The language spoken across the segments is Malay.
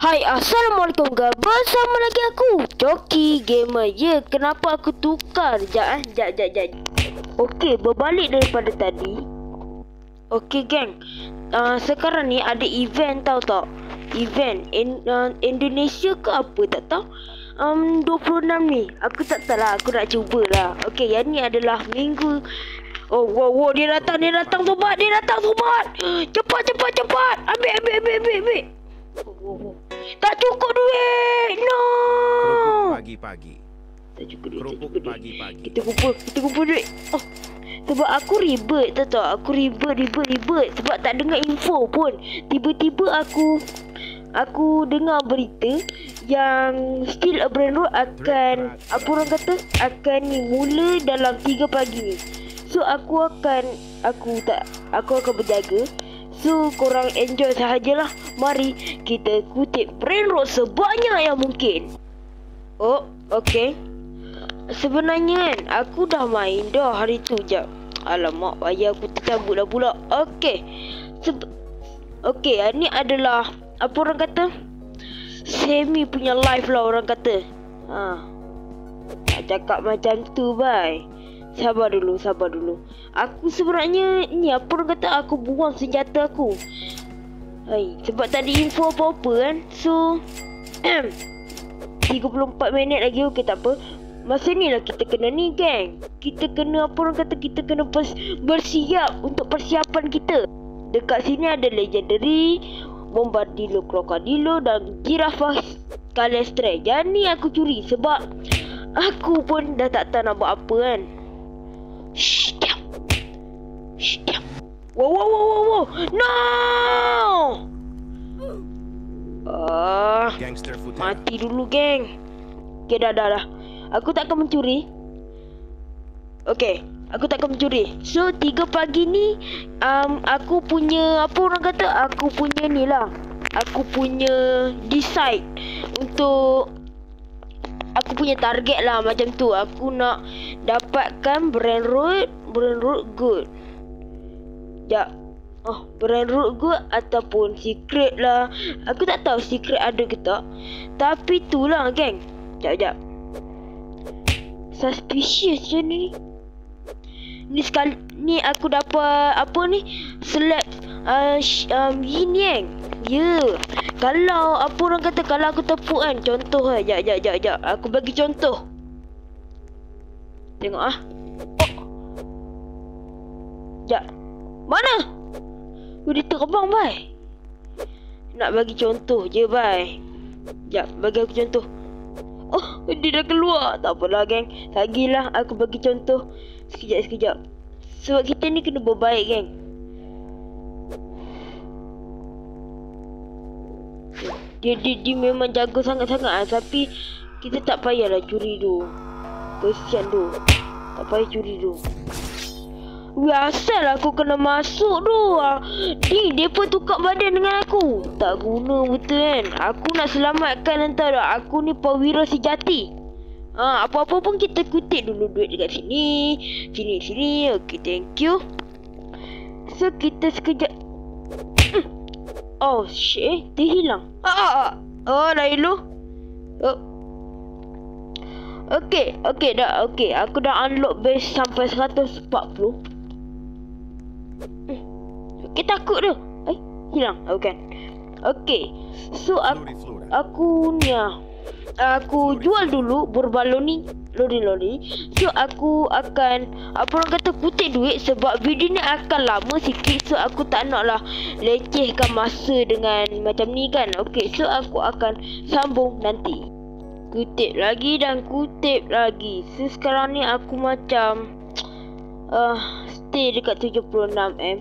Hai, Assalamualaikum guys. Bersama lagi aku, Coki Gamer. Ya, kenapa aku tukar? Sekejap. Okey, berbalik daripada tadi. Okey, geng. Sekarang ni ada event, tahu tak? Event Indonesia ke apa, tak tahu. 26 ni. Aku tak tahu lah, aku nak cubalah. Okey, yang ni adalah minggu. Oh, wow, dia datang sobat. Cepat. Ambil. Oh. Tak cukup duit. No. Kerupuk pagi-pagi. Tak cukup duit. Kerupuk pagi-pagi. Kita kumpul duit. Oh. Sebab aku ribet, tahu tak? Aku ribet sebab tak dengar info pun. Tiba-tiba aku dengar berita yang Still a Brain Rot akan akan mula dalam 3 pagi ni. So aku akan berjaga. So korang enjoy sahajalah. Mari kita kutip Brain Rot sebanyak yang mungkin. Oh, okey. Sebenarnya kan aku dah main dah hari tu. Jap. Alamak, payah aku tercabut dah pula. Okey. Okey, ni adalah apa orang kata? Semi punya live lah orang kata. Tak cakap macam tu, bye. Sabar dulu. Aku sebenarnya ni apa orang kata, aku buang senjata aku. Sebab tak ada info apa-apa kan. So 34 minit lagi. Okey, tak apa. Masa ni lah kita kena ni, geng. Kita kena apa orang kata, kita kena bersiap untuk persiapan kita. Dekat sini ada Legendary, Bombardilo Crocodilo dan Giraffe Calestre. Yang ni aku curi sebab aku pun dah tak tahu nak buat apa kan. Shh, diam. Wow. No! Gangster footage. Mati dulu, geng. Okay, dah. Aku tak akan mencuri. Okay, aku tak akan mencuri. So, 3 pagi ni aku punya apa orang kata, aku punya ni lah. Aku punya decide untuk aku punya target lah macam tu. Aku nak dapatkan Brain Rot good. Sekejap. Brain Rot good ataupun secret lah. Aku tak tahu secret ada ke tak. Tapi tu lah, geng. Sekejap. Suspicious je ni. Ni aku dapat apa ni? Select yin yang. Ya. Kalau apa orang kata, kalau aku tepuk kan, contoh lah. Sekejap. Aku bagi contoh. Tengok ah. Sekejap. Mana? Dia terbang, bye. Nak bagi contoh je, bye. Sekejap, bagi aku contoh. Dia dah keluar. Tak apalah, geng. Lagilah aku bagi contoh. Sekejap. Sebab kita ni kena berbaik, geng. Dia memang jaga sangat-sangat. Tapi kita tak payahlah curi tu. Kesian tu. Tak payah curi tu. Asal aku kena masuk tu. Dia pun tukar badan dengan aku. Tak guna betul kan. Aku nak selamatkan entah dah. Aku ni perwira sejati. Apa-apa pun kita kutip dulu duit dekat sini. Sini. Okay, thank you. So kita sekejap. Oh shit, dia hilang. Dah hilang. Okay, dah. Okay, aku dah unlock base sampai 140. Okay, takut tu. Hilang. Bukan. Okay. So aku ni aku jual dulu berbalon ni. Lori. So aku akan apa orang kata, kutip duit sebab video ni akan lama sikit. So aku tak nak lah lecehkan masa dengan macam ni kan. Okay, so aku akan sambung nanti. Kutip lagi. So sekarang ni aku macam stay dekat 76M.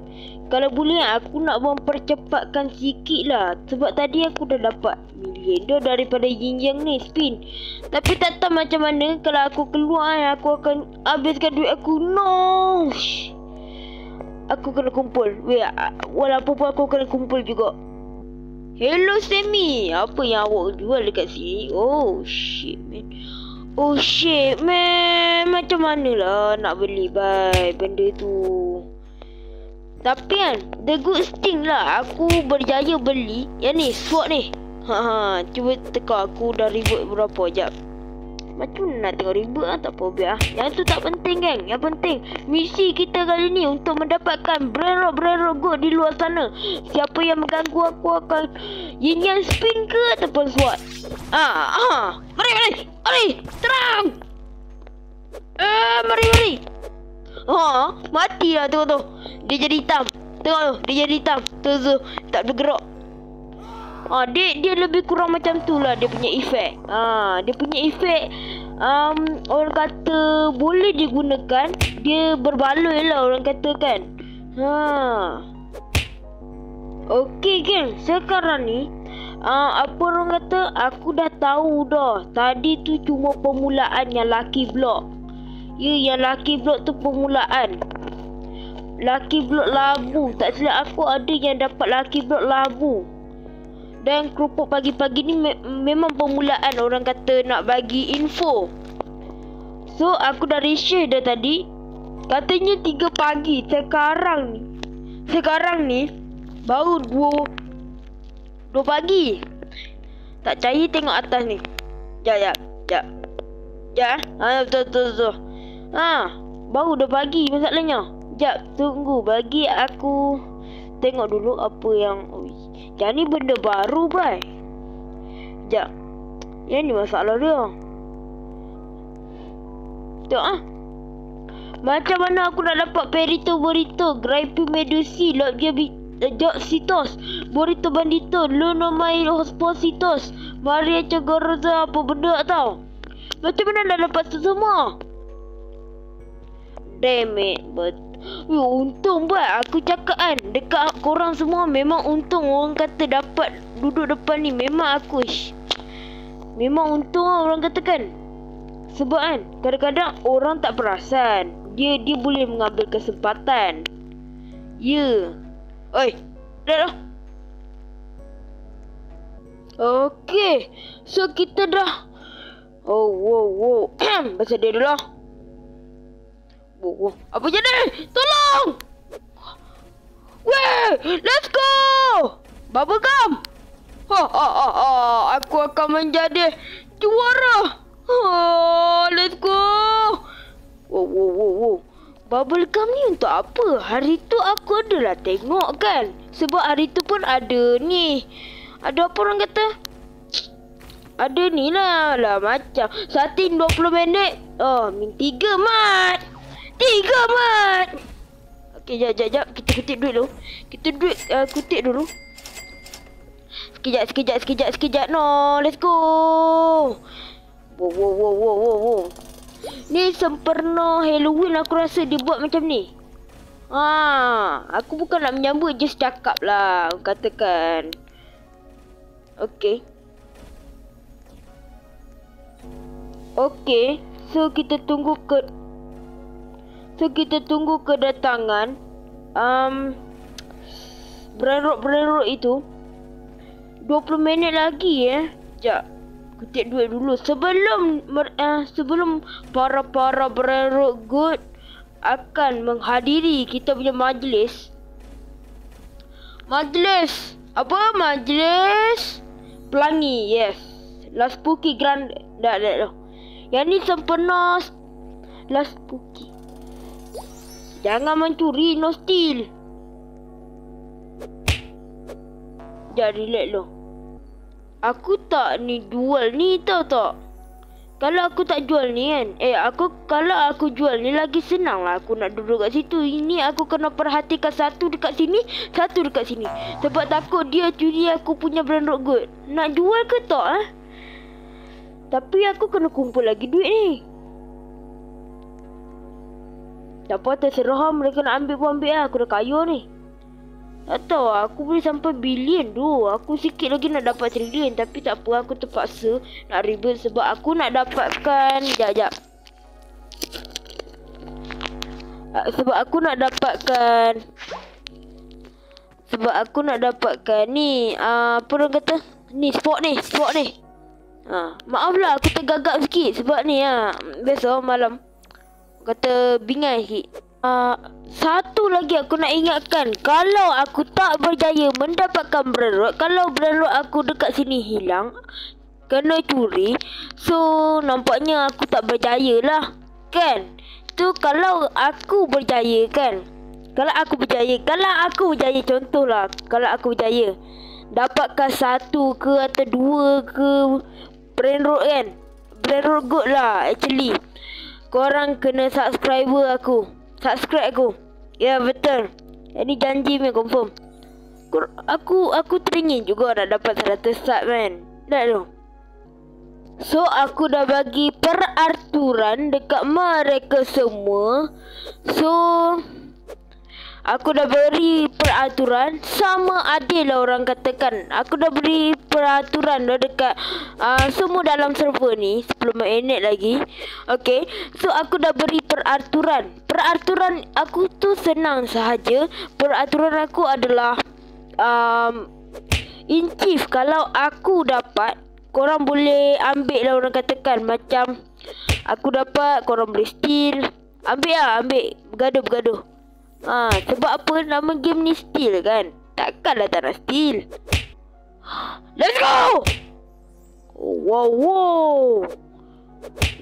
Kalau boleh aku nak mempercepatkan sikit lah. Sebab tadi aku dah dapat million dah daripada yin yang ni spin. Tapi tak tahu macam mana. Kalau aku keluar, aku akan habiskan duit aku. No. Aku kena kumpul. Walaupun aku kena kumpul juga. Hello Sammy. Apa yang awak jual dekat sini? Oh shit man. Macam mana lah nak beli benda tu. Tapi kan, the good thing lah, aku berjaya beli yang ni, sword ni. Cuba teka aku dah ribut berapa jap. Macam mana nak tengok ribut lah. Tak apa, biar. Yang tu tak penting kan. Yang penting misi kita kali ni untuk mendapatkan Brain Rot Gold di luar sana. Siapa yang mengganggu aku akan yin yang spin ke ataupun SWAT. Mari terang. Mari. Mati lah tengok tu. Dia jadi hitam. Tengok tu, dia jadi hitam. Tu tak bergerak. Dia lebih kurang macam tu lah dia punya efek. Dia punya efek orang kata boleh digunakan. Dia berbaloi lah orang kata kan. Okey kan. Sekarang ni apa orang kata, aku dah tahu dah. Tadi tu cuma permulaan yang Lucky Block. Ya, yang Lucky Block tu permulaan. Lucky Block labu. Tak silap aku ada yang dapat Lucky Block labu. Dan kerupuk pagi-pagi ni memang permulaan orang kata nak bagi info. So aku dah share dah tadi. Katanya 3 pagi. Sekarang ni baru 2 pagi. Tak percaya tengok atas ni. Jap. Betul. Baru 2 pagi masalahnya. Jap, tunggu bagi aku tengok dulu apa yang yang ni benda baru, bye. Sekejap. Yang ni masalah dia. Tengok macam mana aku nak dapat Perito Burrito, Gripey Medusi, Lobia Joxitos, Burrito Bandito, Luno Mai Hospositos, Maria Cogoroza, apa benda tau. Macam mana nak dapat tu semua? Damn it, untung buat aku cakap kan. Dekat korang semua memang untung orang kata dapat duduk depan ni. Memang untung lah orang kata kan. Sebab kan kadang-kadang orang tak perasan. Dia boleh mengambil kesempatan. Ya. Oi, dah. Okey. So kita dah. Wow. Pasal dia dulu lah. Apa jadi? Tolong! Weh! Let's go! Bubblegum! Aku akan menjadi juara! Let's go! Wow. Bubblegum ni untuk apa? Hari tu aku adalah tengok kan. Sebab hari tu pun ada ni. Ada apa orang kata? Ada ni lah macam satin 20 minit. Min 3 mat. 3 mat. Okey, jap. Kita kutip duit dulu. Kutip dulu. Sekejap. No, let's go. Wow. Ni sempurna Halloween aku rasa dia buat macam ni. Aku bukan nak menyambut, just cakap lah. Katakan. Okey. So kita tunggu kedatangan Brain Rot itu 20 minit lagi Sekejap. Kutip duit dulu sebelum para Brain Rot Gold akan menghadiri kita punya majlis. Majlis pelangi. Yes. Last Spooky Grand. Dah. Yang ni sempurna Last Spooky. Jangan mencuri, no steal. Jangan relax lo. Aku tak ni jual ni tau tak. Kalau aku tak jual ni kan. Kalau aku jual ni lagi senang lah aku nak duduk kat situ. Ini aku kena perhatikan satu dekat sini, satu dekat sini. Sebab takut dia curi aku punya Brain Rot Gold. Nak jual ke tak Tapi aku kena kumpul lagi duit ni. Tak apa, terserah mereka nak ambil pun ambil lah. Aku dah kaya ni. Tak tahu aku boleh sampai bilion tu. Aku sikit lagi nak dapat trilion. Tapi tak apa, aku terpaksa nak ribet. Sebab aku nak dapatkan Sekejap. Sebab aku nak dapatkan ni apa orang kata, ni spot ni. Maaf lah aku tergagap sikit. Sebab ni biasa malam kata bingai sikit. Satu lagi aku nak ingatkan, kalau aku tak berjaya mendapatkan brain rot, kalau brain rot aku dekat sini hilang, kena curi, so nampaknya aku tak berjaya lah, kan? Tu kalau aku berjaya kan, kalau aku berjaya contohlah, kalau aku berjaya dapatkan satu ke atau dua ke brain rot kan, brain rot good lah actually. Korang kena subscribe aku. Ya betul. Ini janji ni confirm. Aku teringin juga nak dapat 100 sub kan. Dah tu. So aku dah bagi peraturan dekat mereka semua. So aku dah beri peraturan, sama adil lah orang katakan. Aku dah beri peraturan dah dekat semua dalam server ni 10 minit lagi. Okay, so aku dah beri peraturan. Peraturan aku tu senang sahaja. Peraturan aku adalah in chief, kalau aku dapat, korang boleh ambil lah orang katakan. Macam aku dapat, korang boleh steal. Ambil lah, ambil. Bergaduh. Sebab apa nama game ni steal kan? Takkanlah tak nak steal. Let's go! Wow.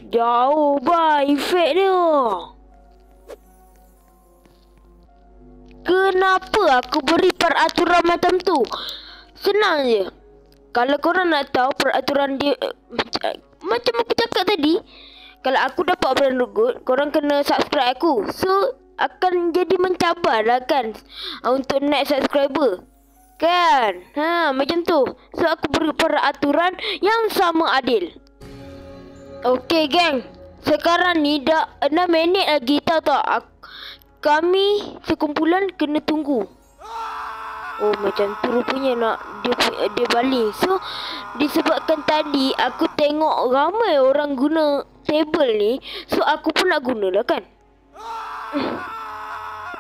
Jauh bah efek dia. Kenapa aku beri peraturan macam tu? Senang je. Kalau korang nak tahu peraturan dia, macam aku cakap tadi, kalau aku dapat brand good, korang kena subscribe aku. So akan jadi mencabar lah kan untuk naik subscriber kan. Macam tu. So aku beri peraturan yang sama adil. Okay geng, sekarang ni dah 6 minit lagi, tahu tak? Kami sekumpulan kena tunggu. Oh macam tu rupanya nak dia baling. So disebabkan tadi aku tengok ramai orang guna table ni, so aku pun nak guna lah kan.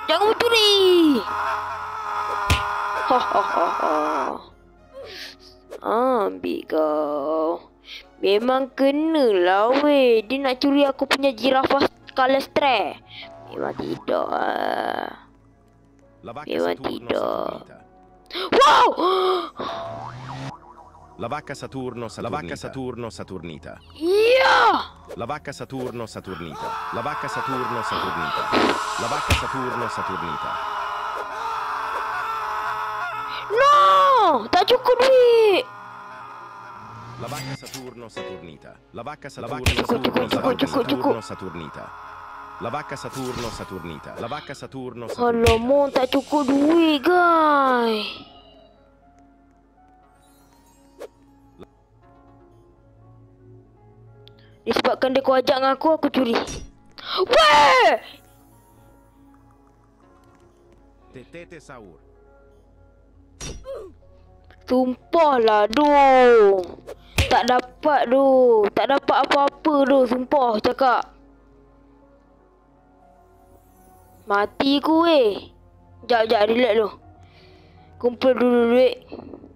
Jangan mencuri. Ambil kau. Memang kenalah weh. Dia nak curi aku punya jirafah color stray. Memang tidak. Memang tidak. Wow! La vacca Saturno Saturnita. Iya! La vacca Saturno Saturnita. La vacca Saturno Saturnita. La vacca Saturno Saturnita. No! Tak cukup duit. La vacca Saturno Saturnita. La vacca Cukup. Saturnita. La vacca Saturno Saturnita. La vacca Saturno Saturnita. Alamak, tak cukup duit guys. Disebabkan dia kuajak dengan aku curi. Weh! Tetete Saur. Sumpahlah doh. Tak dapat doh. Tak dapat apa-apa doh. Sumpah cakap. Mati ku weh. Sekejap relax doh. Kumpul dulu duit.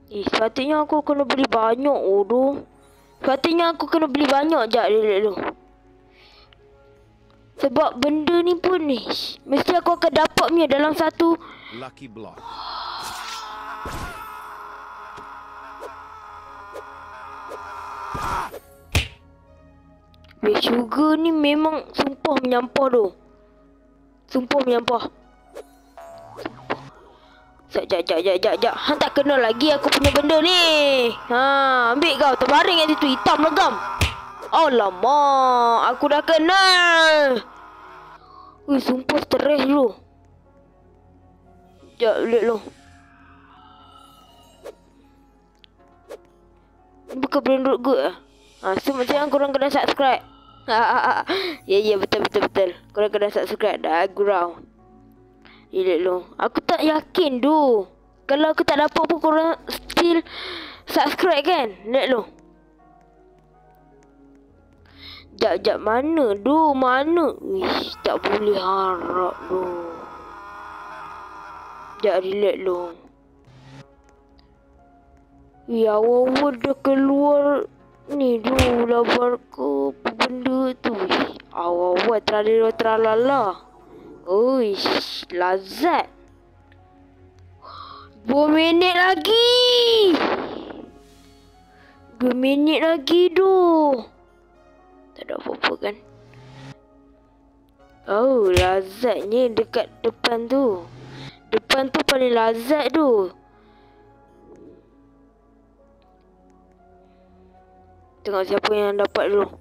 Sepatutnya aku kena beli banyak doh. Sepatutnya aku kena beli banyak. Sekejap relax doh. Sebab benda ni pun ni mesti aku akan dapat punya dalam satu Lucky Block. Weh, sugar ni memang sumpah menyampah tu. Sumpah menyampah. Sekejap. Han tak kena lagi aku punya benda ni. Ambil kau. Terbaring kat situ. Hitam legam. Alamak. Aku dah kenal. Weh, sumpah stres dulu. Sekejap, lihat lu. Bukan brand root good lah. So macam korang kena subscribe. Ya, betul. Korang kena subscribe dah. Ground. Lihat lu. Aku tak yakin tu. Kalau aku tak dapat pun korang still subscribe kan. Lihat lu. Sekejap, mana tu? Mana? Wish, tak boleh harap tu. Sekejap, relax lu. Ya, awal dah keluar ni tu labar ke apa benda tu. Awal teralala. Uish, lazat. 2 minit lagi. 2 minit lagi tu. Tak ada apa-apa kan? Oh, lazatnya dekat depan tu. Depan tu paling lazat tu. Tengok siapa yang dapat dulu.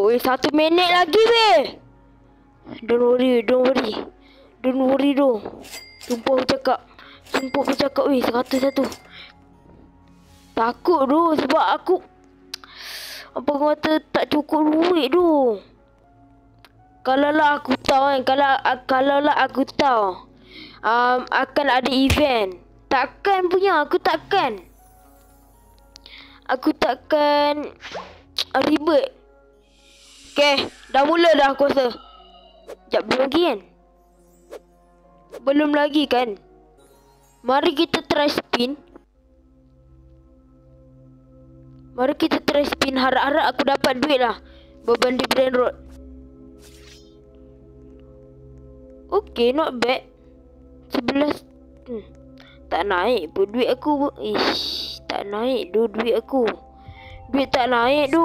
Weh, 1 minit lagi weh. Don't worry tu. Sumpah aku cakap weh, 101. Takut tu sebab aku apa kata tak cukup duit tu. Kalau lah aku tahu akan ada event. Aku takkan ribet. Okay, dah mula dah aku rasa. Sekejap, belum lagi kan? Mari kita try spin. Harap-harap aku dapat duit lah. Beban di Brain Road. Okay, not bad. 11. Tak naik pun duit aku. Tak naik tu duit aku. Duit tak naik tu.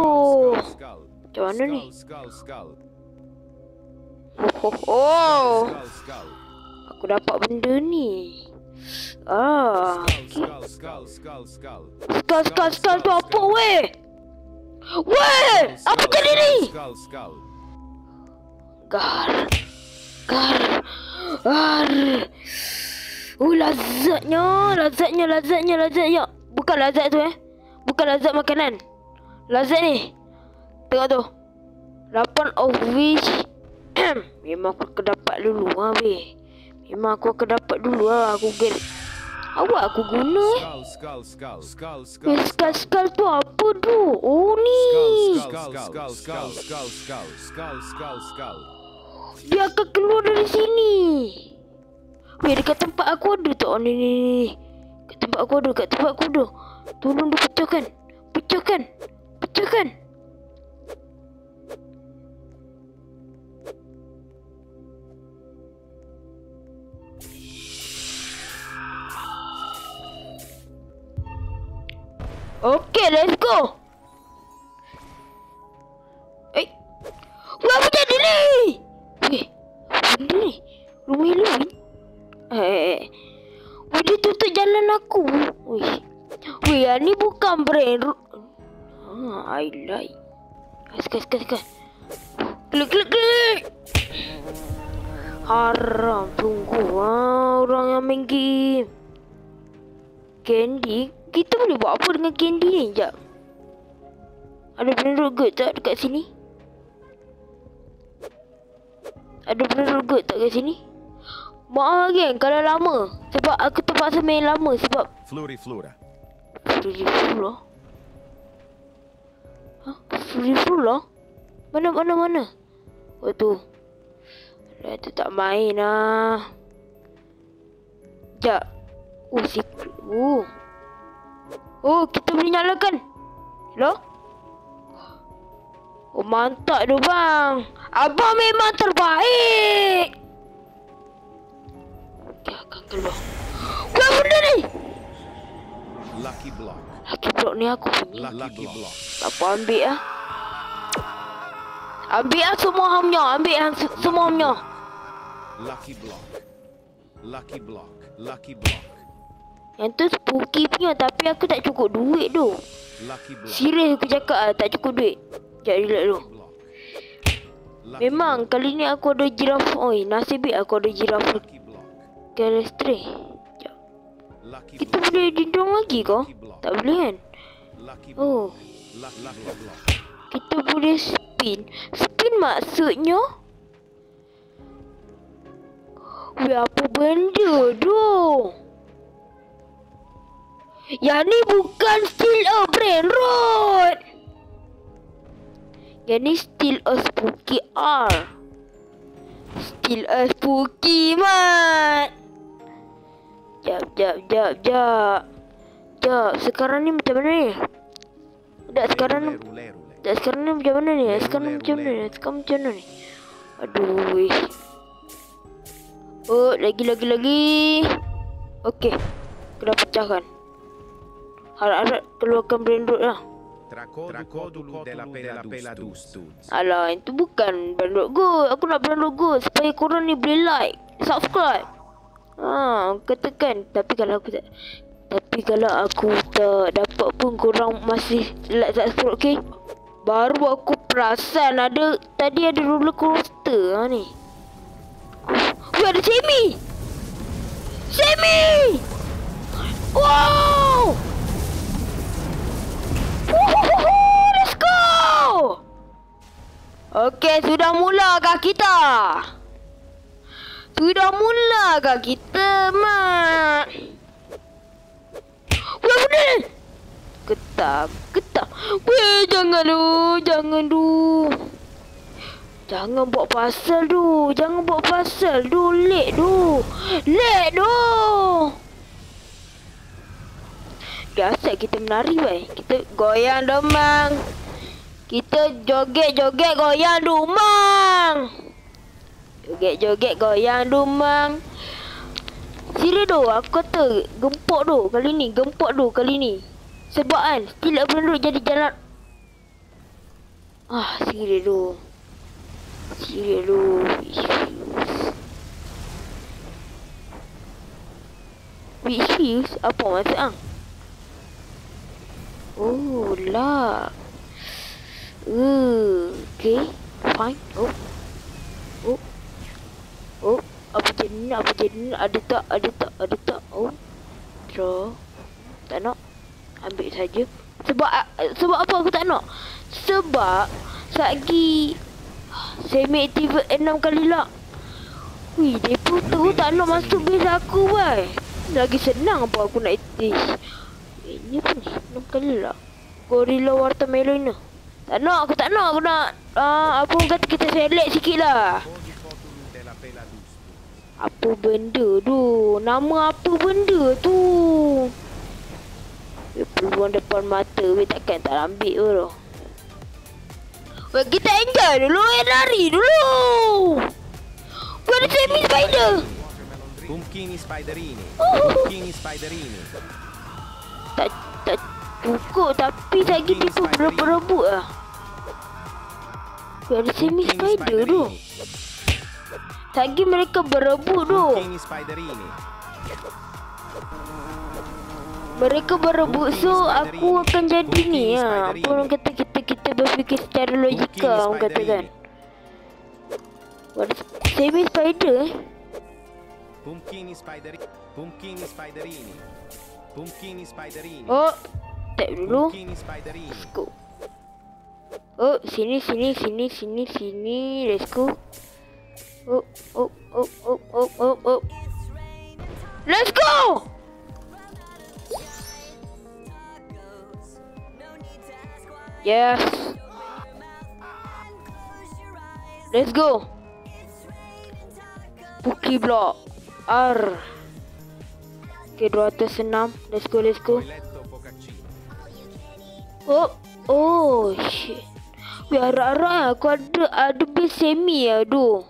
Macam mana ni? Aku dapat benda ni. Okay. Skal tu apa weh? Apa jadi ni? Gar. Lazatnya. Bukan lazat tu Bukan lazat makanan. Lazat ni. Tengok tu. 8 of which memang aku akan dapat dulu weh. Aku get. Awak aku guna Skal tu apa tu? Oh ni. Dia akan keluar dari sini. Weh, dekat tempat aku ada tak? Ni. Kat tempat aku ada. Tolong dia pecahkan. Okay, let's go. Apa jadi ni? Benda ni? Rumah Halloween? Dia tutup jalan aku. Ni bukan Brain Road. I like. Sekarang. Klik. Haram, tunggu orang yang main game. Candy? Kita boleh buat apa dengan candy ni? Sekejap. Ada Brain Road Good tak dekat sini? Maaf kan kalau lama. Sebab aku terpaksa main lama sebab Floriflora. Floriflora? Mana? Oh tu. Dah tu tak main lah. Sekejap. Secret. Kita boleh nyalakan. Hello? Mantap tu bang. Abang memang terbaik. Dia akan keluar. Apa benda ni? Lucky block ni aku punya. Lucky block. Apa ambil lah. Ambil lah semua hamnya. Lucky block. Yang tu spooky punya. Tapi aku tak cukup duit tu. Serius aku cakap tak cukup duit. Sekejap relax dulu. Memang kali ni aku ada giraffe. Nasib baik aku ada giraffe Galestri. Kita boleh dindong lagi ke? Tak boleh kan? Kita boleh spin. Spin maksudnya? Apa benda tu? Yang ni bukan still a Brain Road. Yang ni still a spooky R. Still a spooky mat. Jap. Sekarang ni macam mana ni? Sekarang ni macam mana ni? Sekarang macam mana ni? Aduh. Oh, lagi. Okey. Kena pecahkan. Harap keluarkan brandot lah. Tracodulu della Peladus. Alah, itu bukan brandot good. Aku nak brandot good supaya korang ni boleh like, subscribe. Katakan. Tapi kalau aku tak dapat pun korang masih like, subscribe, okey? Baru aku perasan tadi ada roller coaster ni. Weh, ada Sammy! Wow! Let's go! Okey, sudah mulakah kita? Mak? Weh, benar! Ketam. Weh, jangan tu. Jangan buat pasal tu. Lek tu. Biasa kita menari, weh. Kita goyang domang. Kita joget-joget goyang domang. Serius tu, aku kata gempok tu kali ni. Sebab kan, still brandot jadi jalan. Serius tu. Which fuse? Apa maksud ang? Oh lah. Okay, fine. Oh, apa jadi ni? Ada tak? Oh, draw. Tak nak. Ambil saja. Sebab apa aku tak nak? Sebab lagi semi activate 6 kali lah. Wih, depa tu tak nak masuk base aku, boy. Lagi senang apa aku nak active. Ini apa ni? 6 kali lah. Gorilla Watermelon ni. Aku tak nak. Aku nak apa orang kata, kita select sikit lah. Apa benda tu? Nama apa benda tu? Peluang depan mata, takkan tak ambil tu. Kita enjoy dulu, lari dulu. Gua ada semi spider. Pumpkini spiderini. Tak cukup, tapi lagi dia tu berebut lah. Gua ada semi spider tu. Lagi mereka berebut tu. Mereka berebut, so aku akan jadi ni lah. Apa orang kata, kita berfikir secara logika, orang kata kan. Ada semi spider Oh, tap dulu. Let's go. Oh, sini. Let's go. Oh. Let's go. Yes. Let's go. Puki block R. Okay, 206. Let's go. Oh shit. Harap-harap aku ada base semi lah tu.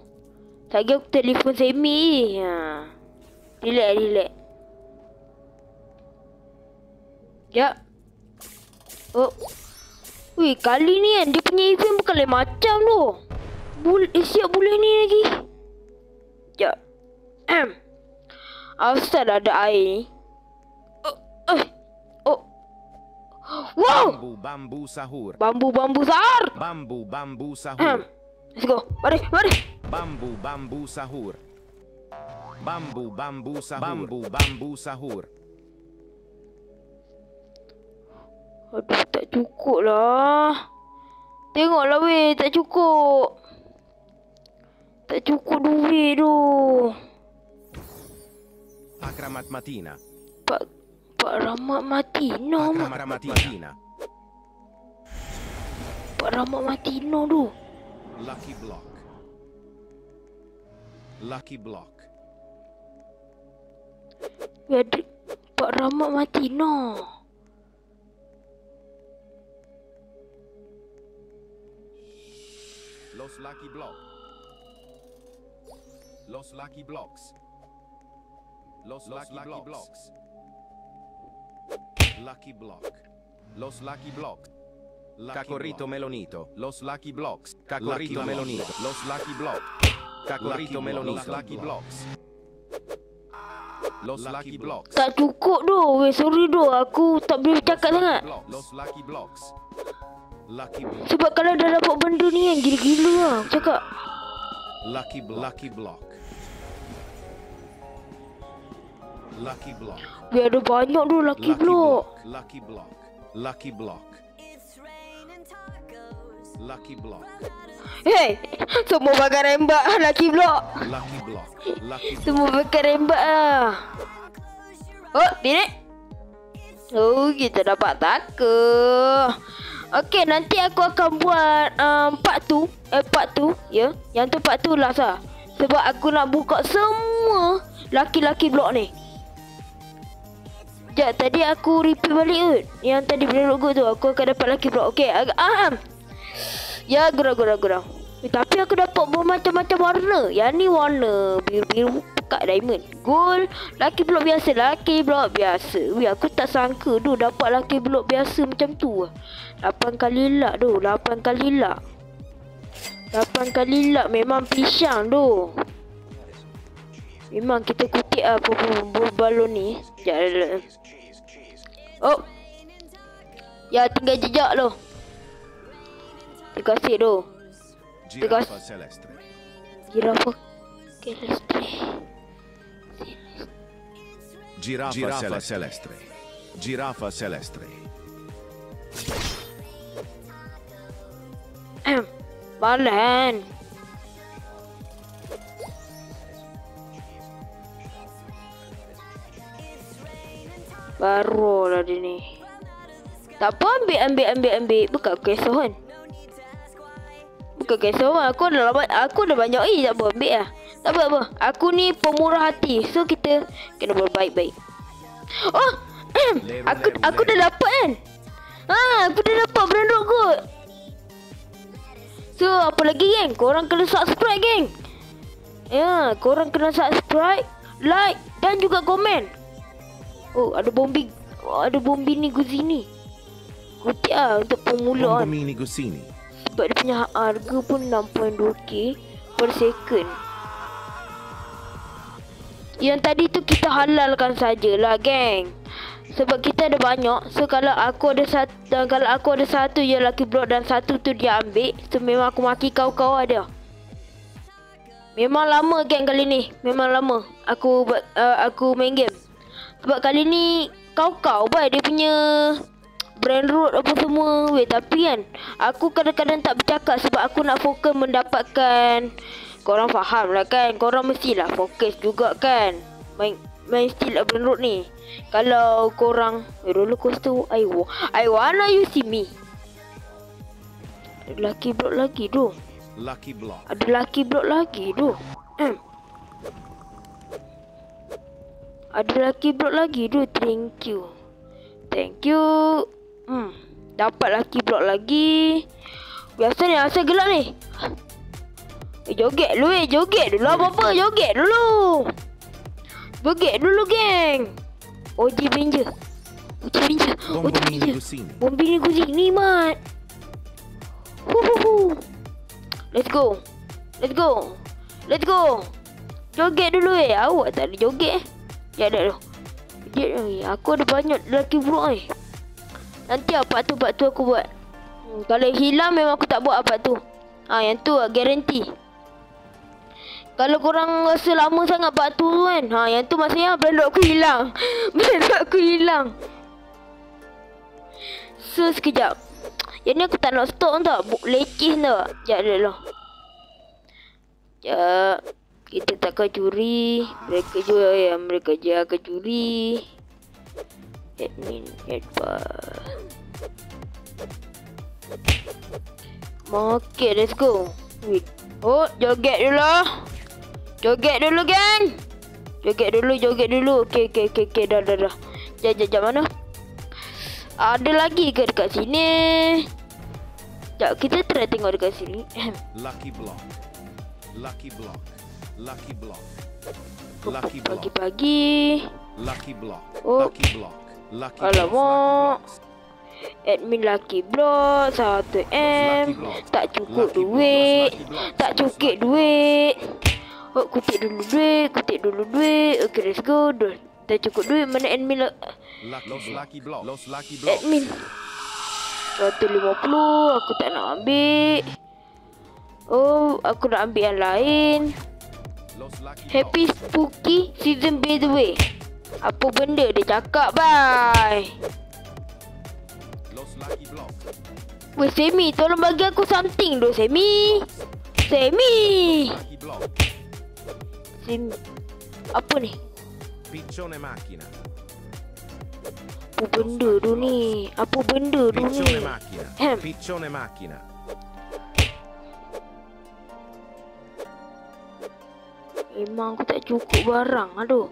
Lagi aku telefon semi. Relax. Ya. Oh. Wih, kali ni kan dia punya event bukan lain macam tu. Siap boleh ni lagi. Sekejap. Asal ada air ni. Wow! Bambu sahur. Bambu sahur. Let's go. Mari. Bambu sahur. Aduh, tak cukup lah. Tengoklah weh, tak cukup. Tak cukup duit tu. Pak Ramat Matina. Pak Ramat Matino. Pak Ramat Matino tu. Lucky block. Biar Pak Rahmat mati, no. Los Lucky Block. Los Lucky Blocks. Los Lucky Blocks. Lucky Block. Los Lucky Blocks. Cacorrito Melonito. Los Lucky Blocks. Cacorrito Melonito. Los Lucky Blocks. Cacorrito Melonito. Los Lucky Blocks. Los Lucky Blocks. Tak cukup doh. Sorry doh. Aku tak boleh cakap sangat. Los Lucky Blocks. Lucky Block. Sebab kalau dah dapat benda ni yang gila-gila lah. Cakap. Lucky Block. Lucky Block. Lucky Block. Biar ada banyak tu Lucky Block. Lucky Block. Lucky Block. Lucky Block. Hey, semua pakai rembak Lucky Block. Lucky Block. Lucky Block. Semua pakai rembak lah. Oh, binek. Oh, kita dapat taka. Okey, nanti aku akan buat part tu, ya. Yang tu part tu last lah. Sebab aku nak buka semua Lucky Block ni. Sekejap, tadi aku repeat balik kot. Yang tadi bila logo tu, aku akan dapat Lucky Block. Okey, ya, gurau. Tapi aku dapat bermacam-macam warna. Yang ni warna biru-biru pekat diamond. Gold, Lucky Block biasa. Weh, aku tak sangka tu dapat Lucky Block biasa macam tu. 8 kali lak tu, 8 kali lak. 8 kali lak memang pisang tu. Memang kita kutip lah balon ni. Sekejap. Oh. Ya, tinggal jejak tu. Terima kasih tu. Giraffa Celeste. Giraffa Celeste. Giraffa Celeste. Giraffa Celeste. Balan. Baru lah dia ni. Tak apa, ambil. Bukan kisah kan. Bukan kisah kan. Aku dah banyak. Tak apa, ambil lah. Tak apa. Aku ni pemurah hati. So kita kena berbaik-baik. Oh, aku dah dapat kan. Aku dah dapat brandrock kot. So, apa lagi geng? Korang kena subscribe geng. Ya, korang kena subscribe, like dan juga komen. Oh, ada bombi ni Guzini. Kutip lah untuk permulaan. Bombi ni Guzini. Sebab dia punya harga pun 6.2k per second. Yang tadi tu kita halalkan sajalah geng. Sebab kita ada banyak. So kalau aku ada satu je Lucky Block dan satu tu dia ambil, so memang aku maki kau ada. Memang lama geng kali ni. Memang lama aku main game. Sebab kali ni kau baik dia punya brand road apa semua. Weh, tapi kan aku kadang-kadang tak bercakap sebab aku nak fokus mendapatkan. Korang faham lah kan. Korang mestilah fokus juga kan. Main still up brand road ni. Kalau korang roller coaster, I wanna you see me. Ada Lucky Block lagi tu. Lucky Block. Ada Lucky Block lagi tu. Ada Lucky Block lagi tu. Thank you. Dapat Lucky Block lagi. Biasa ni asal gelap ni. Joget dulu apa-apa. Joget dulu geng. OG Ranger. Bombi ni Guzini mat. Let's go. Joget dulu awak tak ada joget Ya dah. Aku ada banyak Lucky Block Nanti part tu aku buat. Kalau hilang memang aku tak buat part tu. Yang tu guarantee. Kalau korang rasa lama sangat part tu kan, yang tu maksudnya brandrock aku hilang. So sekejap. Yang ni aku tak nak stop tak. Leceh tak. Sekejap dulu. Sekejap. Kita takkan curi. Mereka je akan curi. Admin advice. Okay, let's go. Wait. Oh, joget dulu geng. Joget dulu. Okey. Dah. Jap mana? Ada lagi ke dekat sini? Jap, kita try tengok dekat sini. Lucky block. Pagi-pagi. Lucky block. Oh. Lucky block. Alamak. Admin Lucky Block 1M. Tak cukup duit. Oh, kutip dulu duit. Okay, let's go. Dah cukup duit. Mana admin Lucky block. admin 150. Aku tak nak ambil. Oh, aku nak ambil yang lain. Happy Spooky Season by the way. Apa benda dia cakap, bye. Weh, Semi, tolong bagi aku something doh, Semi. Apa ni? Piccione macchina. Apa benda tu ni? Piccione macchina. Memang aku tak cukup barang, aduh.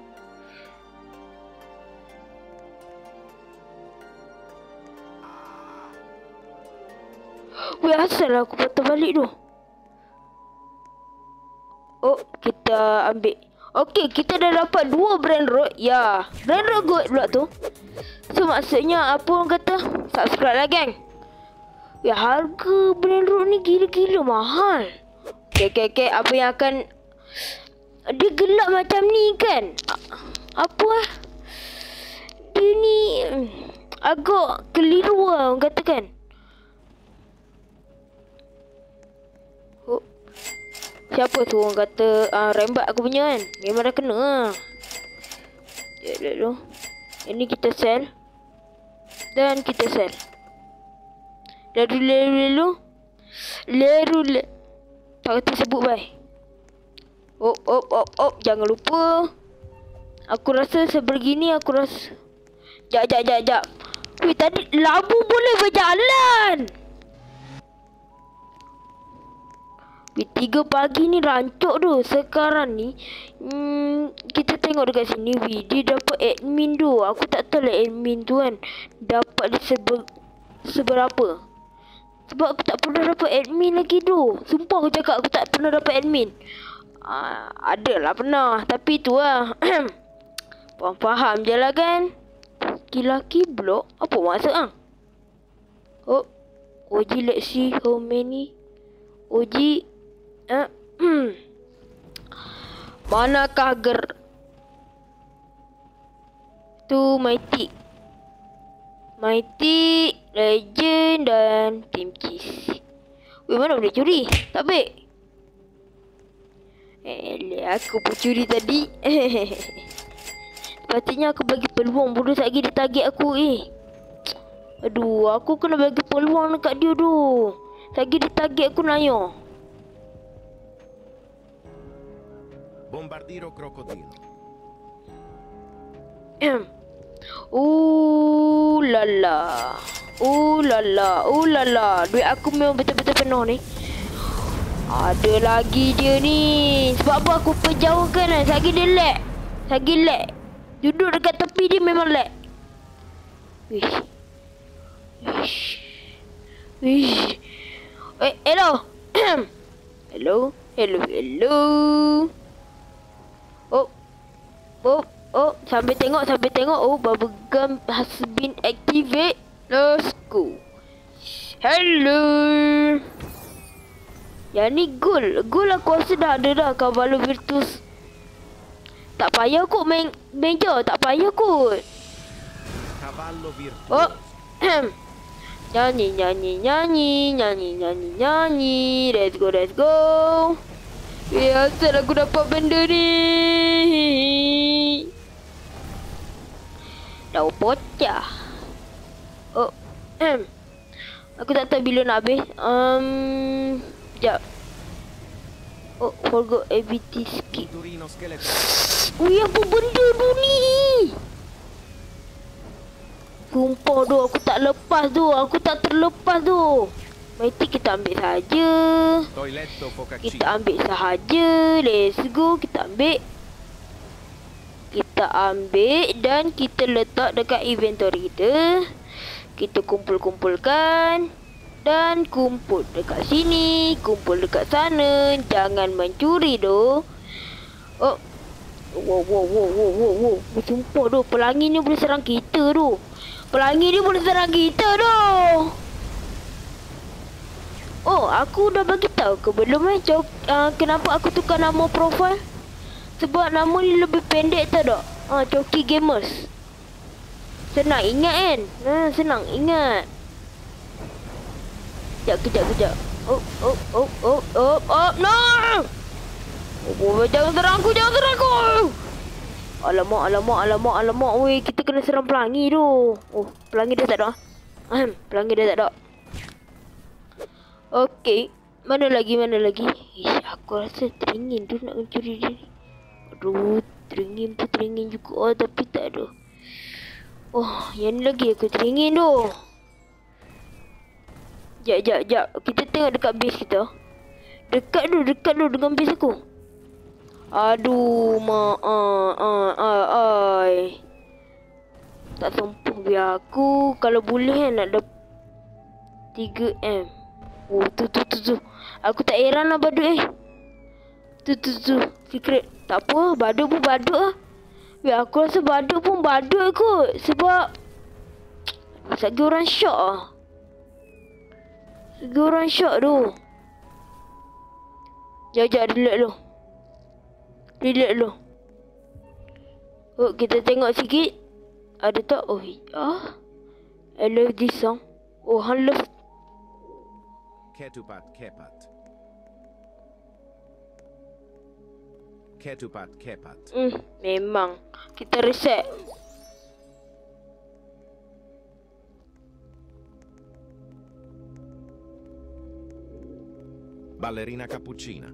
Weh, asal aku patah balik tu? Oh, kita ambil. Okey, kita dah dapat 2 brand road. Ya, brand road good pula tu. So, maksudnya apa orang kata? Subscribe lah, geng. Ya, harga brand road ni gila-gila mahal. Okay. Apa yang akan... Dia gelap macam ni kan? Apa lah? Dia ni... agak keliru lah orang kata kan? Siapa tu orang kata rembat aku punya kan? Memang dah kena lah. Sekejap dulu. Ini kita sell. Dan kita sell. Leru. Tak kata sebut bye. Oh. Jangan lupa. Aku rasa sebegini aku rasa. Jap. Weh, tadi labu boleh berjalan. 3 pagi ni rancuk tu. Sekarang ni kita tengok dekat sini. Dia dapat admin tu. Aku tak tahu lah admin tu kan dapat dia seberapa. Sebab aku tak pernah dapat admin lagi tu. Sumpah aku cakap aku tak pernah dapat admin. Adalah pernah. Tapi tu lah faham je lah kan. Lucky block. Apa maksud ah? Oh, OG, let's see how many OG. Manakah tu Mighty, Legend dan Team Cheese. Weh, mana boleh curi? Tak baik. Aku pun curi tadi. Patutnya aku bagi peluang. Bodoh tak lagi dia target aku. Aduh, aku kena bagi peluang dekat dia tu. Tak lagi dia target aku Nayo. Bombardiro crocodilo. Lala. Duit aku memang betul-betul penuh ni. Ada lagi dia ni. Sebab apa aku perjauhkan kan. Lagi dia lag. Duduk dekat tepi dia memang lag. Wish. Hello. Hello. Oh, sambil tengok. Oh, bubble gum has been activate. Let's go. Hello. Yang ni gold aku rasa dah ada dah. Cavallo Virtus. Tak payah kot main meja. Tak payah kot. Cavallo Virtus. Oh. Nyanyi. Let's go. Asal aku dapat benda ni. Dah pocah. Oh. Aku tak tahu bila nak habis. Sekejap. Oh, forgot ABT skip. Ui, apa benda tu ni? Sumpah tu, aku tak terlepas tu. Mighty kita ambil saja. Let's go, kita ambil. kita ambil dan kita letak dekat inventory kita. Kita kumpul-kumpulkan. Dan kumpul dekat sini, kumpul dekat sana. Jangan mencuri doh. Oh. Wow. Sumpah doh, pelangi ni boleh serang kita doh. Pelangi ni boleh serang kita doh. Oh, aku dah bagi tahu ke belum kenapa aku tukar nama profil? Sebab nama ni lebih pendek tak tak? Coki Gamers. Senang ingat kan? Senang ingat. Kejap. Oh, no! Oh, jangan serang aku. Alamak. Weh, kita kena serang pelangi tu. Oh, pelangi dah tak ada. Pelangi dah tak ada. Okey. Mana lagi? Aku rasa teringin tu nak mencuri dia ni. Aduh, teringin juga. Oh, tapi tak ada. Oh, yang lagi aku teringin tu. Jap. Kita tengok dekat base kita. Dekat tu dengan base aku. Aduh, ai. Tak sempuh biar aku. Kalau boleh kan nak dapat 3M. Oh, tu. Aku tak heran lah badut Tu. Secret. Tak apa, badut pun badut lah. Biar aku rasa badut pun badut kot. Sebab lagi orang shock lah. Orang shock tu. Jap, relax lu. Oh, kita tengok sikit. Ada tak? Oh, I love this song. Oh, I love. Ketupat. Memang. Kita reset. Ballerina cappuccina.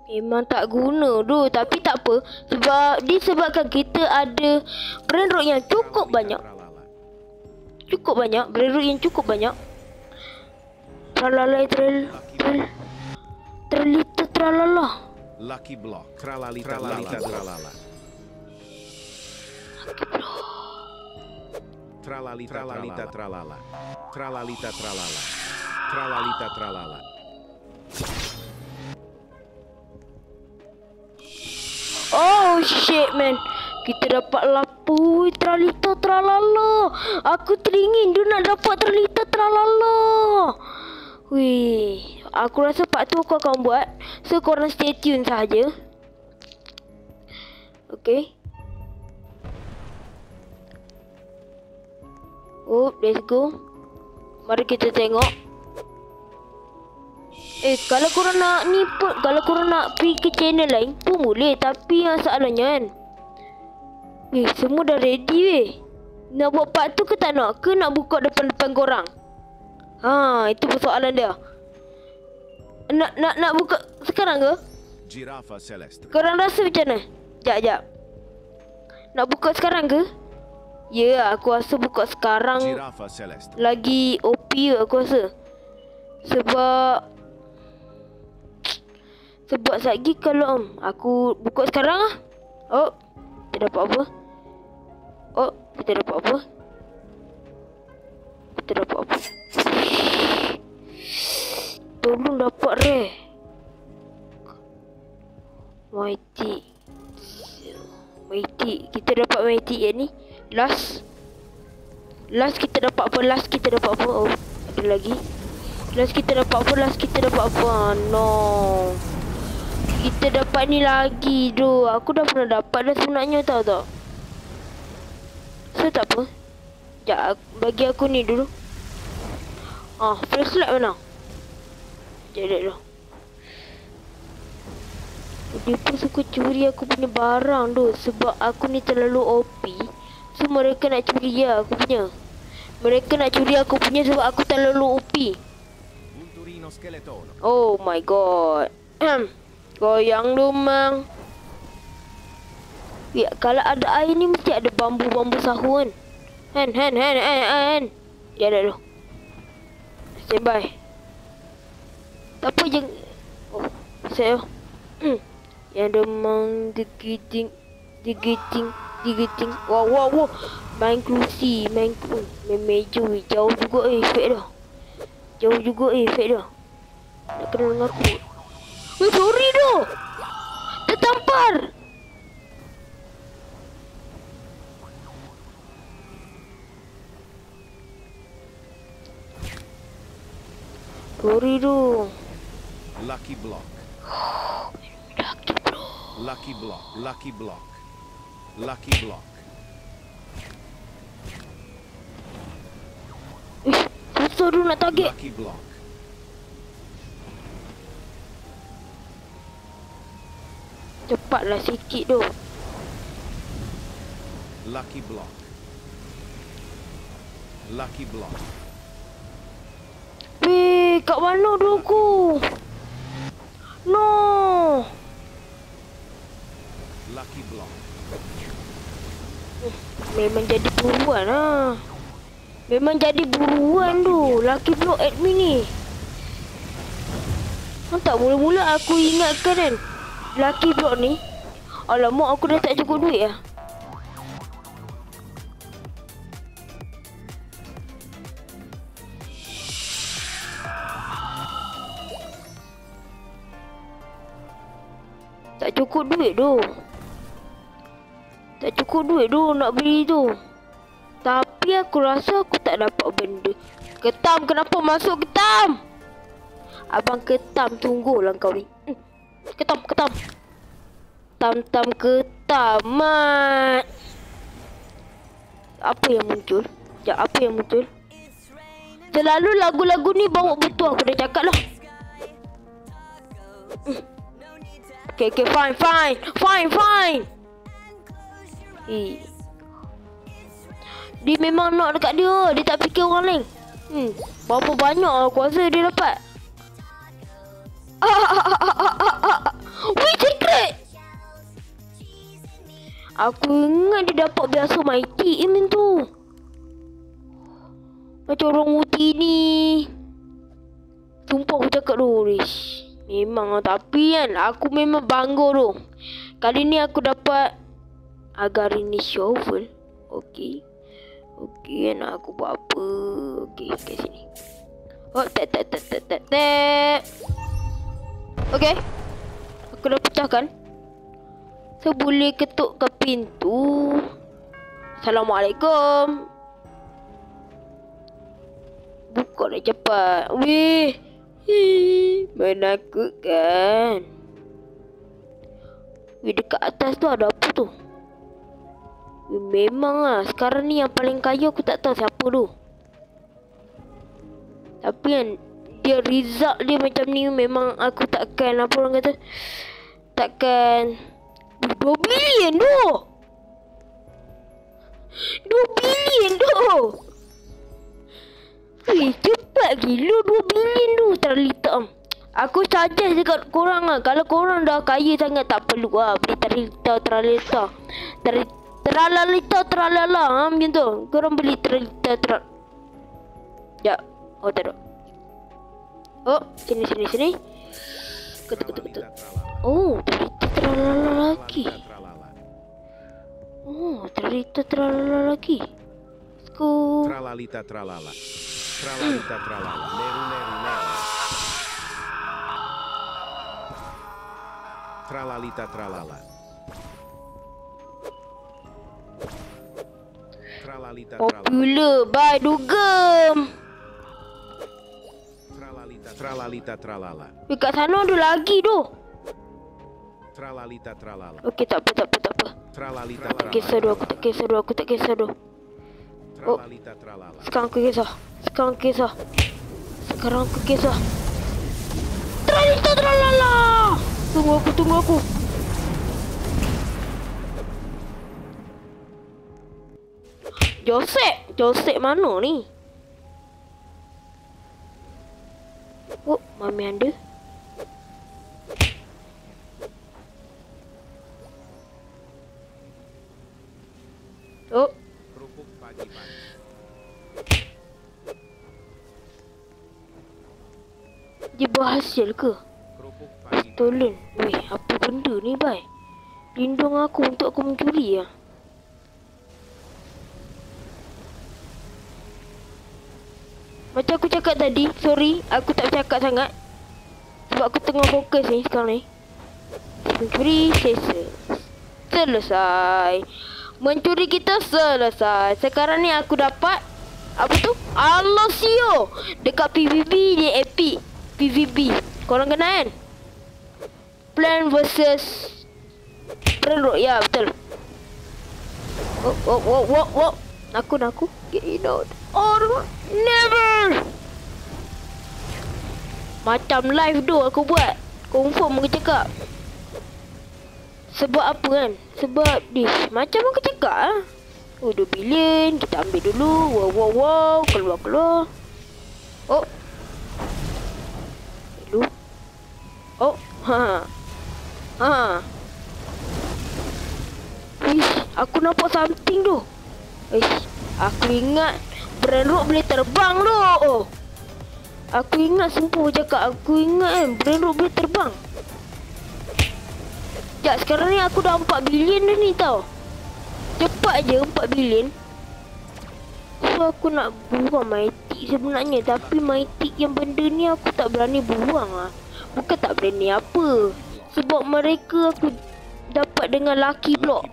Memang tak guna tu. Tapi tak apa. Sebab disebabkan kita ada brain root yang cukup banyak. Brain root yang cukup banyak. Tralala. Lucky block. Tralalita tralala. Tralalita tralala. Oh shit man. Kita dapat lapu tralita tralala. Aku teringin dia nak dapat tralita tralala. Wih, aku rasa part tu aku akan buat. So korang stay tune sahaja. Okay. Oh, let's go. Mari kita tengok. Kalau korang nak ni pun, kalau korang nak pergi ke channel lain pun boleh. Tapi masalahnya kan, semua dah ready weh. Nak buat part tu ke tak nak? Ke nak buka depan-depan korang? Itu persoalan dia. Nak buka sekarang ke? Giraffa Celeste. Korang rasa macam mana? Jap. Nak buka sekarang ke? Ya, aku rasa buka sekarang lagi OP aku rasa. Sebab lagi kalau aku buka sekarang lah. Oh, kita dapat apa? Kita dapat apa? Tolong dapat rare. Mighty. Kita dapat Mighty yang ni. Last kita dapat apa? Oh, ada lagi. Last kita dapat apa? No. Kita dapat ni lagi tu. Aku dah pernah dapat dah sebenarnya, tahu tak? So tak apa. Sekejap, bagi aku ni dulu. Flashlight mana? Sekejap dulu. Dia pun suka curi aku punya barang tu. Sebab aku ni terlalu OP. So mereka nak curi aku punya. Sebab aku terlalu OP. Oh my god. Goyang lu mang. Ya, kalau ada air ni mesti ada bambu-bambu sahu kan. Hand. Ya dah dulu. Standby. Tak apa je. Oh, saya. Yang demang digiting. Wow. Main kerusi, main meja. Jauh juga efek dah. Nak kena dengan aku. Sorry tu. Tertampar. Sorry tu. Lucky block. Lucky block. Susah tu nak target. Lucky block. Cepatlah sikit tu. Lucky block. Weh, kat mana tu aku? No. Lucky block. Memang jadi buruan lah. Tu. Lucky block admin ni. Tak mula-mula aku ingatkan kan. Lucky block ni. Alamak, aku dah tak cukup duit lah. Tak cukup duit tu nak beli tu. Tapi aku rasa aku tak dapat benda. Ketam, kenapa masuk Ketam? Abang Ketam, tunggulah kau ni. Ketam. Ketamat. Apa yang muncul? Selalu lagu-lagu ni bawa betul, aku dah cakap lah. Okay, fine. Dia memang nak dekat dia. Dia tak fikir orang lain. Berapa banyak aku rasa dia dapat. Wih, secret. Aku ingat dia dapat biasa mighty aim tu. Macam orang muti ni. Sumpah aku cakap tu, Rish. Memang lah, tapi kan aku memang bangga tu. Kali ni aku dapat agar ini shovel. Okey kan, aku buat apa? Okey, kat sini. Oh, tap. Okey. Aku dah pecahkan. So, boleh ketuk ke pintu. Assalamualaikum. Buka dah cepat. Weh. Menakutkan. Weh, dekat atas tu ada apa tu? Memang lah. Sekarang ni yang paling kaya aku tak tahu siapa tu. Tapi kan dia result dia macam ni, memang aku takkan, apa orang kata, takkan 2 bilion tu. 2 bilion tu. Cepat gila 2 bilion tu. Terlita. Aku suggest dekat korang lah. Kalau korang dah kaya sangat, tak perlu lah beli terlita. Terlalala macam tu. Korang beli terlita. Ya. Oh, tak ada. Oh, sini. Ketuk. Oh, terlita terlalala lagi. Let's go. Tralalita tralala. Leru. Tralalita tralala. Popular by dugem. Tralalita tralala. Dekat sana ada lagi tu. Tralalita tralala. Okey, tak apa. Tralalita Tak kisah tu. Aku tak kisah tu. Oh, sekarang aku kisah. Tralita tralala. Tunggu aku. Joseph mana ni? Oh, mami anda. Oh. Kerupuk pagi-pagi. Dia berhasil ke? Kerupuk pagi. Tolong. Weh, apa benda ni, bai? Lindung aku untuk aku mencuri lah. Macam aku cakap tadi, sorry, aku tak cakap sangat. Sebab aku tengah fokus ni sekarang ni. Mencuri selesai. Mencuri kita selesai. Sekarang ni aku dapat apa tu? Allah sio. Dekat PVP dia epic. PVP. Korang kenal kan? Plan versus Prenro. Ya, betul. Oh. Aku. Get it out. Oh, never. Macam live tu aku buat. Confirm aku cakap. Sebab apa kan? Sebab macam aku cakap lah. 2 bilion. Kita ambil dulu. Wow. Keluar. Oh. Dulu. Oh. Ha. Ish, aku nampak something tu. Ish, aku ingat Prenro boleh terbang tu. Oh. Aku ingat sumpah cakap. Aku ingat kan Prenro boleh terbang. Sekejap, sekarang ni aku dah 4 bilion dah ni tau. Cepat je 4 bilion. So aku nak buang Mythic sebenarnya. Tapi Mythic yang benda ni aku tak berani buang lah. Bukan tak berani apa. Sebab mereka aku dapat dengan Lucky Block.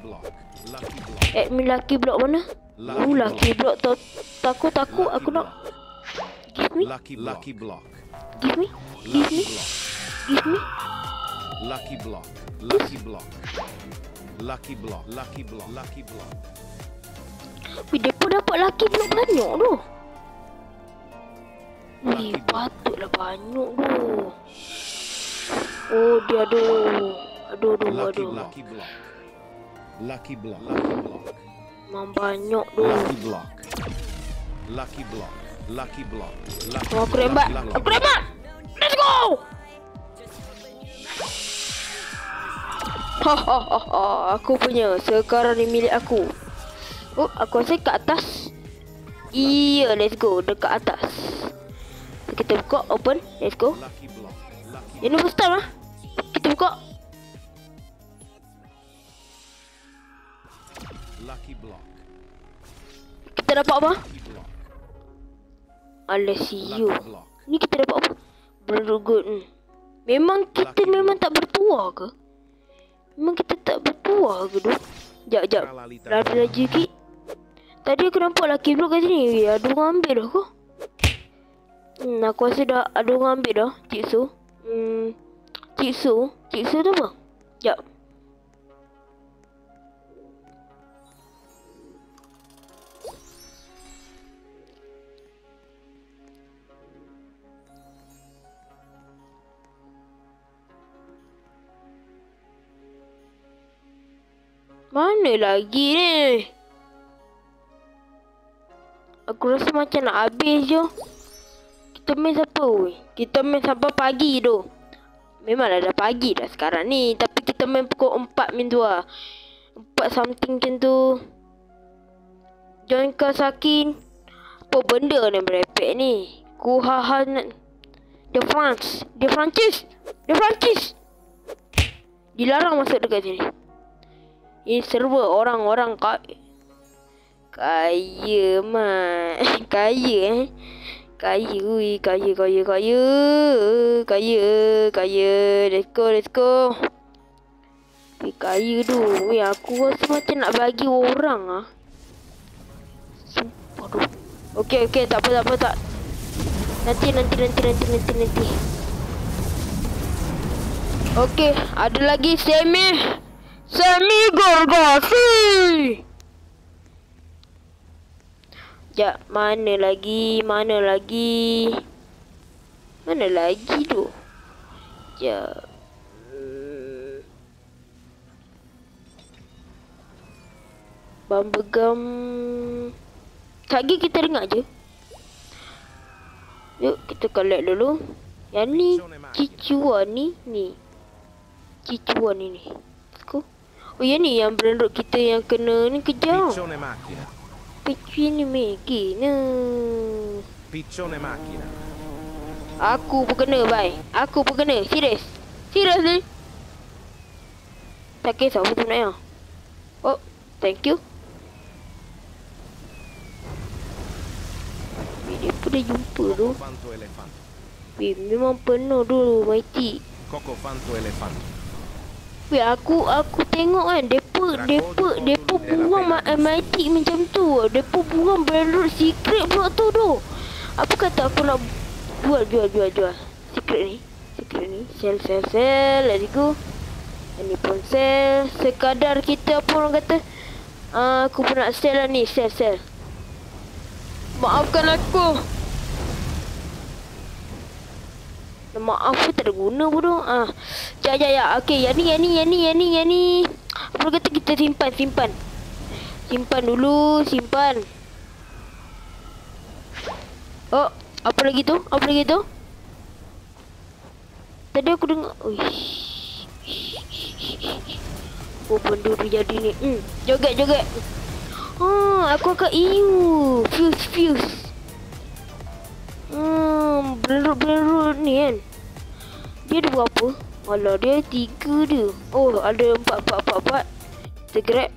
Admin Lucky Block mana? Lucky Block tu. Takut aku nak. Give me. Lucky block. Give me. Lucky block. Wih, mereka dapat Lucky Block banyak tu. Wih, patutlah banyak tu. Oh, dia aduh. Lucky block. Memang banyak tu. Lucky block. Oh, aku rembat. Let's go. Aku punya. Sekarang ni milik aku. Oh, aku rasa kat atas. Iya, let's go. Dekat atas. Kita buka, open. Let's go. Ini first time lah. Kita buka. Kita dapat apa? Alessio. Ni kita dapat apa? Very good. Memang kita memang tak bertuah ke? Memang kita tak bertuah ke tu? Sekejap. Lari sikit. Tadi aku nampak Lucky Block kat sini. Ada orang ambil dah ke? Aku rasa dah ada orang ambil dah. Ciksu tu apa? Sekejap. Mana lagi ni? Aku rasa macam nak habis je. Kita main siapa weh? Kita main sampai pagi tu. Memanglah dah pagi dah sekarang ni. Tapi kita main pukul 4 macam tu lah. 4 something macam tu. Join ke Sakin. Apa benda ni berepek ni? Kuhahan. The Francis. Dilarang masuk dekat sini. Ini server orang-orang kaya mah. Kaya. Let's go. Kaya tu. Aku rasa macam nak bagi orang ah. Sumpah tu. Okey, tak apa. Nanti. Okey, ada lagi Semi Gorgasi. Ya, mana lagi tu? Ya. Bumblegum. Lagi kita dengar je. Yuk, kita collect dulu. Yang ni Cicuan ni. Cicuan ni. Let's go. Oh, yang ni yang brand kita yang kena ni kejar. Piccione macchina. Aku pun kena, bye. Serius ni. Tak kisah apa sebenarnya. Oh, thank you. Dia pun dah jumpa tu. Fanto elefant. Memang penuh tu Mighty. Coco fanto elefant. Aku tengok kan depa buang Mighty macam tu. Depa buang Brandroid secret pula tu. Apa kata aku nak jual secret ni. Sell. Let's go. Ini pun sell. Sekadar kita apa orang kata. Aku pun nak sell lah ni. Sell. Maafkan aku. Maaf pun tak ada guna bodoh. Sekejap. Okey, yang ni. Apa kata kita simpan. Simpan dulu. Oh, apa lagi tu? Tadi aku dengar. Oh, benda tu jadi ni. Joget. Aku akan Fuse. Berut ni kan. Dia ada berapa? Alah, dia 3 dia. Oh, ada 4. Kita grab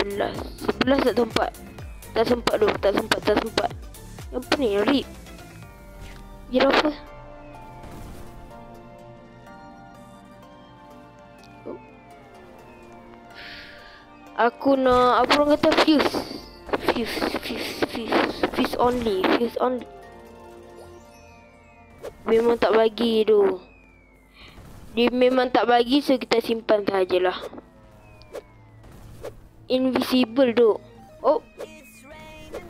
11 tak sempat. Tak sempat. Apa ni? Rip. Dia apa? Aku nak apa orang kata fuse only. Memang tak bagi tu. Dia memang tak bagi, so kita simpan sajalah. Invisible tu. Oh.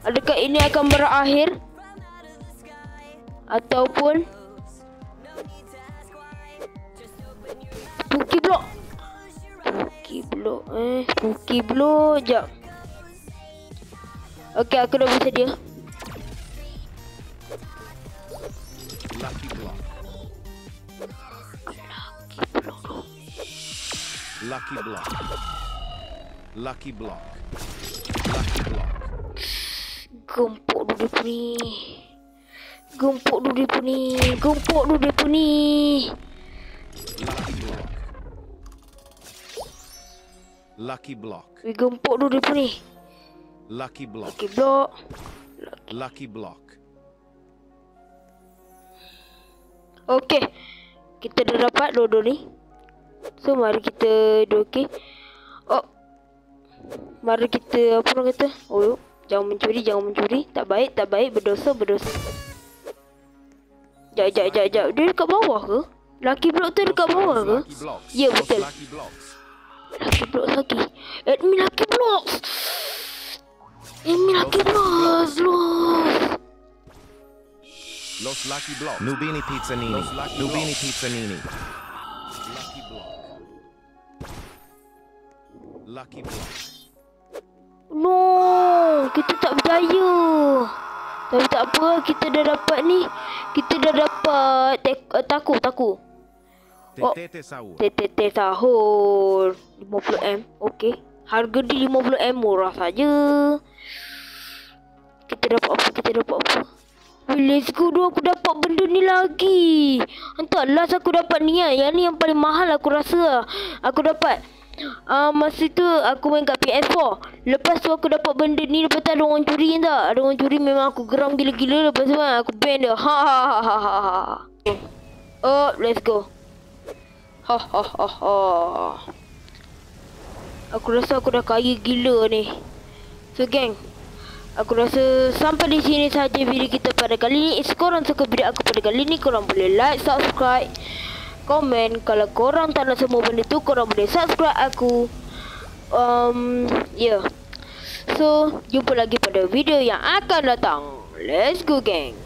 Adakah ini akan berakhir? Ataupun Spooky block. Jap. Okey, aku dah bersedia. Lucky block. Gempuk dulu dia ni. Lucky block. Gempuk dulu dia ni. Lucky block. Okey. Kita dah dapat dua ni. So mari kita okey. Oh. Mari kita apa orang kata? Oh, jangan mencuri. Tak baik, berdosa. Jap. Dia dekat bawah ke? Lucky block tu dekat bawah ke? Ya, betul. Lucky block lagi. Admin Lucky Blocks. Los Lucky Blocks. Nubini Pizzanini. Lucky block. No, kita tak berjaya. Tapi tak apa, kita dah dapat ni. Kita dah dapat taku. Tete sahur. Tete sahur 50M. Okey. Harga dia 50M, murah saja. Kita dapat apa? Let's go tu, aku dapat benda ni lagi. Entah last aku dapat ni lah. Yang ni yang paling mahal aku rasa. Aku dapat masa tu aku main kat PS4. Lepas tu aku dapat benda ni. Lepas tu ada orang curi tak? Ada orang curi, memang aku geram gila-gila. Lepas tu kan aku ban dia. Oh, let's go. Aku rasa aku dah kaya gila ni. So gang, aku rasa sampai di sini saja video kita pada kali ni. If korang suka video aku pada kali ni, korang boleh like, subscribe, komen. Kalau korang tak nak semua benda tu, korang boleh subscribe aku. So jumpa lagi pada video yang akan datang. Let's go gang.